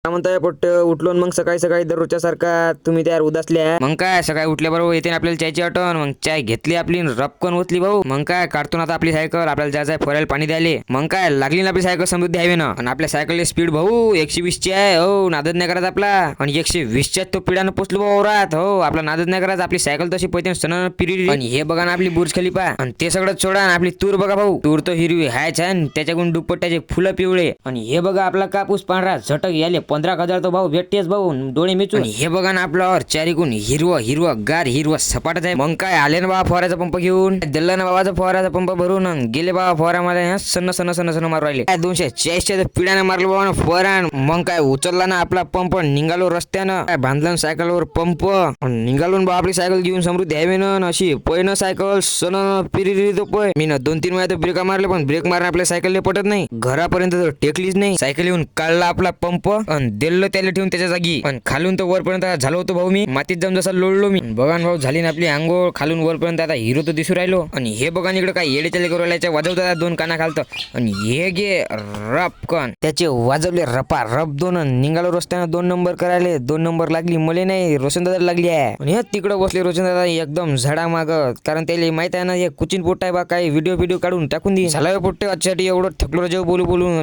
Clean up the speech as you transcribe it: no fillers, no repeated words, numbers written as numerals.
काय म्हणताय पोट्ट उठलो न मग सकाळी सकाळी दररोजच्या सारखा तुम्ही त्यावर उदासल्या. मग काय सकाळी उठल्याबरोबर येते ना आपल्याला चायची आठवण. मग चाय घेतली आपली रपकन ओतली भाऊ. मग काय काढतो ना आता आपली सायकल. आपल्याला जायचं फरायला पाणी द्यायले. मग काय लागली ना आपली सायकल समृद्धी हायवे ना. आणि आपल्या सायकलची स्पीड भाऊ 120 ची आहे. हो नादच नाही करायचा आपला. आणि 120 च्या तो पिढ्यानं पोचलो भाऊ रात. हो आपला नादच नाही करायचा. आपली सायकल तशी पहिले सण पिरी. आणि हे बघा ना आपली बुर्ज खलिफा. आणि ते सगळं सोडा आणि आपली तूर बघा भाऊ. तूर तो हिरवी हाय छान. त्याच्याकडून दुप्पट्याचे फुलं पिवळे. आणि हे बघा आपला कापूस पांढरा झटक याले 15,000 तो भाऊ भेटतेच भाऊ डोळे मिचून. आणि हे बघा ना आपल्यावर चारीकून हिरवं गार हिरवं सपाटच आहे. मग काय आले ना बाबा फवाराचा पंप घेऊन. दिलं ना बाबाचा फवाराचा पंप भरून गेले बाबा फवारामध्ये सन्न मारू राहिले. 240च्या पिढ्याने मारलं बाबा फवारा. मग काय उचलला ना आपला पंप निघालो रस्त्यानं. काय बांधलं सायकलवर पंप निघालो बा आपली सायकल घेऊन समृद्धी हायवे न. अशी पहिनं सायकल सन पिरी तो पय. मी ना 2-3 वेळा तर ब्रेक मारले पण ब्रेक मारणं आपल्या सायकलने पटत नाही. घरापर्यंत तर टेकलीच नाही. सायकल येऊन काढला आपला पंप आणि दिलं त्याला ठेवून त्याच्या जागी. पण खालून तर वरपर्यंत झालो होतो भाऊ मी. मातीत जाऊन जसा लोळलो मी. बघा भाऊ झाली ना आपली आंघोळ. खालून वरपर्यंत आता हिरो तर दिसू राहिलो. आणि हे बघा इकडे काय येडेचाले करू राहिल्याच्या वाजवतात 2 काना खालत. आणि हे गे रपकन त्याचे वाजवले रपा रप 2 निघालो रस्त्यानं 2 नंबर करायले. 2 नंबर लागली मले नाही रोशनदादा लागली आहे. आणि तिकडे बसले रोशनदादा एकदम झाडा माग. कारण त्याला माहित आहे ना हे कुचिन पोट आहे बा. काही व्हिडिओ काढून टाकून दे. झाला पोट्टे आजच्यासाठी एवढं थकलो जेव बोलून